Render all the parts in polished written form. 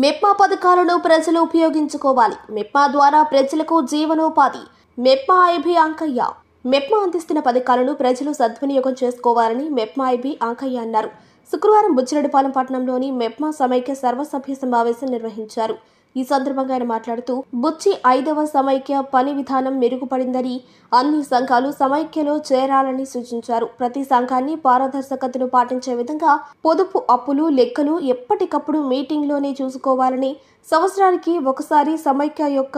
మెప్మా పథకాలను ప్రజలు ఉపయోగించుకోవాలి. మెప్మా ద్వారా ప్రజలకు జీవనోపాధి. మెప్మా ఐబీ అంకయ్య. మెప్మా అందిస్తున్న పథకాలను ప్రజలు సద్వినియోగం చేసుకోవాలని మెప్మా ఐబీ అంకయ్య అన్నారు. శుక్రవారం బుచ్చిరెడ్డిపాలెం పట్టణంలోని మెప్మా సమైక్య సర్వసభ్య సమావేశం నిర్వహించారు. ఈ సందర్భంగా ఆయన మాట్లాడుతూ బుచ్చి 5వ సమైక్య పని విధానం మెరుగుపడిందని, అన్ని సంఘాలు సమైక్యలో చేరాలని సూచించారు. ప్రతి సంఘాన్ని పారదర్శకతను పాటించే విధంగా పొదుపు అప్పులు లెక్కలు ఎప్పటికప్పుడు మీటింగ్లోనే చూసుకోవాలని, సంవత్సరానికి ఒకసారి సమైక్య యొక్క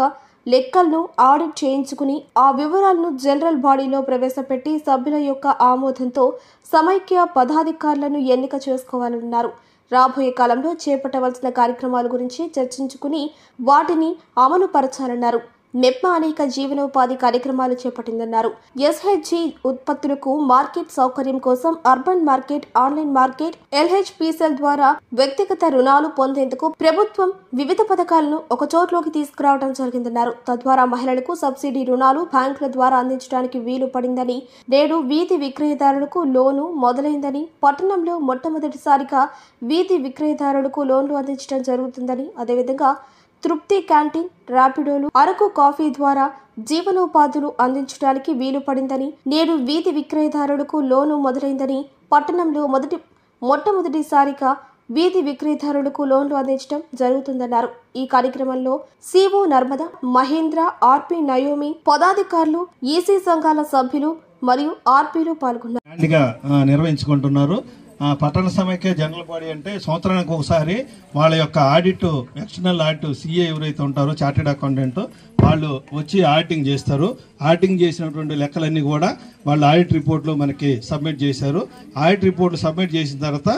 లెక్కలను ఆడిట్ చేయించుకుని ఆ వివరాలను జనరల్ బాడీలో ప్రవేశపెట్టి సభ్యుల యొక్క ఆమోదంతో సమైక్య పదాధికారులను ఎన్నిక చేసుకోవాలన్నారు. రాబోయే కాలంలో చేపట్టవలసిన కార్యక్రమాల గురించి చర్చించుకుని వాటిని అమలు పరచాలన్నారు. మెప్మా అనేక జీవనోపాధి కార్యక్రమాలు చేపట్టిందన్నారు. ఎస్హెచ్జి ఉత్పత్తులకు మార్కెట్ సౌకర్యం కోసం అర్బన్ మార్కెట్, ఆన్లైన్ మార్కెట్, ఎల్హెచ్పిసిఎల్ ద్వారా వ్యక్తిగత రుణాలు పొందేందుకు ప్రభుత్వం వివిధ పథకాలను ఒక చోట్లోకి తీసుకురావడం జరిగిందన్నారు. తద్వారా మహిళలకు సబ్సిడీ రుణాలు బ్యాంకుల ద్వారా అందించడానికి వీలు పడిందని, నేడు వీధి విక్రయదారులకు లోను మొదలైందని, పట్టణంలో మొట్టమొదటిసారిగా వీధి విక్రయదారులకు లోన్లు అందించడం జరుగుతుందని, అదేవిధంగా తృప్తి క్యాంటీన్, ర్యాపిడోలు, అరకు కాఫీ ద్వారా జీవనోపాధులు అందించడానికి వీలు పడిందని, నేడు వీధి విక్రయదారులకు లోను మొదలైందని, పట్టణంలో మొట్టమొదటిసారిగా వీధి విక్రయదారులకు లోన్లు అందించడం జరుగుతుందన్నారు. ఈ కార్యక్రమంలో సిఓ నర్మద, మహేంద్ర, ఆర్పి నయోమి, పదాధికారులు, ఈసీ సంఘాల సభ్యులు మరియు ఆర్పీలు పాల్గొన్నారు. నిర్వహించుకుంటున్నారు. పట్టణ సమైక్య జనరల్ బాడీ అంటే సంవత్సరానికి ఒకసారి వాళ్ళ యొక్క ఆడిట్, ఎక్స్టర్నల్ ఆడిట్, సిఏ ఎవరైతే ఉంటారో చార్టెడ్ అకౌంటెంట్ వాళ్ళు వచ్చి ఆడిటింగ్ చేస్తారు. ఆడిటింగ్ చేసినటువంటి లెక్కలన్నీ కూడా వాళ్ళు ఆడిట్ రిపోర్ట్లో మనకి సబ్మిట్ చేశారు. ఆడిట్ రిపోర్ట్లు సబ్మిట్ చేసిన తర్వాత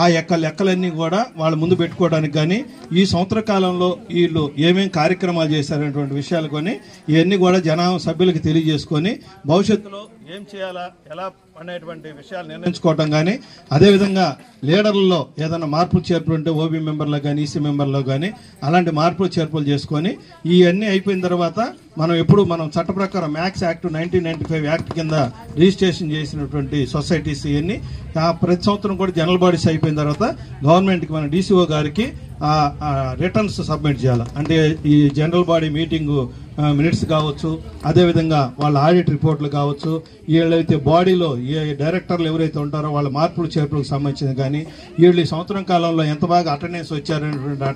ఆ యొక్క లెక్కలన్నీ కూడా వాళ్ళ ముందు పెట్టుకోవడానికి కానీ, ఈ సంవత్సర కాలంలో వీళ్ళు ఏమేమి కార్యక్రమాలు చేశారనేటువంటి విషయాలు కొని ఇవన్నీ కూడా సభ్యులకి తెలియజేసుకొని భవిష్యత్తులో ఏం చేయాలా, ఎలా అనేటువంటి విషయాలు నిర్ణయించుకోవడం కానీ, అదేవిధంగా లీడర్లలో ఏదైనా మార్పులు చేర్పులు ఉంటే ఓబీ మెంబర్లో కానీ, ఈసీ మెంబర్లో కానీ అలాంటి మార్పులు చేర్పులు చేసుకొని ఇవన్నీ అయిపోయిన తర్వాత మనం చట్ట ప్రకారం మ్యాక్స్ యాక్ట్ 1995 యాక్ట్ కింద రిజిస్ట్రేషన్ చేసినటువంటి సొసైటీస్ ఇవన్నీ ప్రతి సంవత్సరం కూడా జనరల్ బాడీస్ అయిపోయిన తర్వాత గవర్నమెంట్కి మన డీసీఓ గారికి రిటర్న్స్ సబ్మిట్ చేయాలి. అంటే ఈ జనరల్ బాడీ మీటింగు మినిట్స్ కావచ్చు, అదేవిధంగా వాళ్ళ ఆడిట్ రిపోర్ట్లు కావచ్చు, వీళ్ళైతే బాడీలో ఏ డైరెక్టర్లు ఎవరైతే ఉంటారో వాళ్ళ మార్పులు చేర్పులకు సంబంధించింది కానీ, వీళ్ళు ఈ సంవత్సరం కాలంలో ఎంత బాగా అటెండెన్స్ వచ్చారనేటువంటి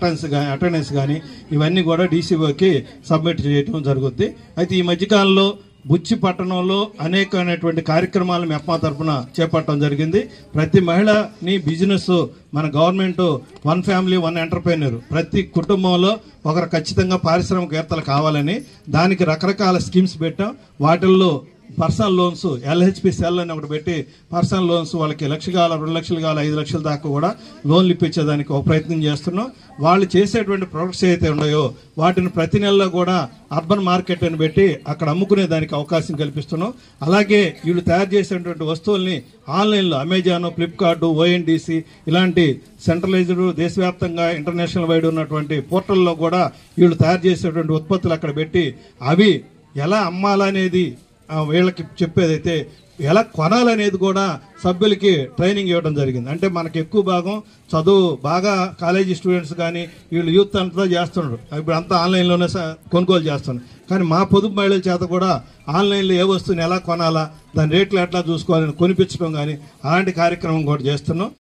అటెండెన్స్ కానీ ఇవన్నీ కూడా డీసీఓకి సబ్మిట్ చేయడం జరుగుద్ది. అయితే ఈ మధ్యకాలంలో బుచ్చి పట్టణంలో అనేకమైనటువంటి కార్యక్రమాలు మెప్మా తరఫున చేపట్టడం జరిగింది. ప్రతి మహిళని బిజినెస్ మన గవర్నమెంట్ 1 ఫ్యామిలీ 1 ఎంటర్ప్రైనర్, ప్రతి కుటుంబంలో ఒకరు ఖచ్చితంగా పారిశ్రామికవేత్తలు కావాలని దానికి రకరకాల స్కీమ్స్ పెట్టాం. వాటిల్లో పర్సనల్ లోన్స్, ఎల్హెచ్పిసిఎల్ అని ఒకటి పెట్టి పర్సనల్ లోన్స్ వాళ్ళకి 1 లక్ష కావాలి, 2 లక్షలు కావాలి, 5 లక్షల దాకా కూడా లోన్లు ఇప్పించేదానికి ఒక ప్రయత్నం చేస్తున్నాం. వాళ్ళు చేసేటువంటి ప్రొడక్ట్స్ ఏదైతే ఉన్నాయో వాటిని ప్రతి నెలలో కూడా అర్బన్ మార్కెట్ అని పెట్టి అక్కడ అమ్ముకునే దానికి అవకాశం కల్పిస్తున్నాం. అలాగే వీళ్ళు తయారు చేసేటువంటి వస్తువుల్ని ఆన్లైన్లో అమెజాన్, ఫ్లిప్కార్ట్, ఓఎన్డీసీ ఇలాంటి సెంట్రలైజ్డ్ దేశవ్యాప్తంగా ఇంటర్నేషనల్ వైడ్ ఉన్నటువంటి పోర్టల్లో కూడా వీళ్ళు తయారు చేసేటువంటి ఉత్పత్తులు అక్కడ పెట్టి అవి ఎలా అమ్మాలనేది వీళ్ళకి చెప్పేదైతే ఎలా కొనాలనేది కూడా సభ్యులకి ట్రైనింగ్ ఇవ్వడం జరిగింది. అంటే మనకి ఎక్కువ భాగం చదువు బాగా కాలేజీ స్టూడెంట్స్ కానీ వీళ్ళు యూత్ అంతా చేస్తున్నారు. ఇప్పుడు అంతా ఆన్లైన్లోనే కొనుగోలు చేస్తున్నారు. కానీ మా పొదుపు మహిళల చేత కూడా ఆన్లైన్లో ఏ వస్తువుని ఎలా కొనాలా, దాని రేట్లు ఎట్లా చూసుకోవాలని కొనిపించడం కానీ అలాంటి కార్యక్రమం కూడా చేస్తున్నాం.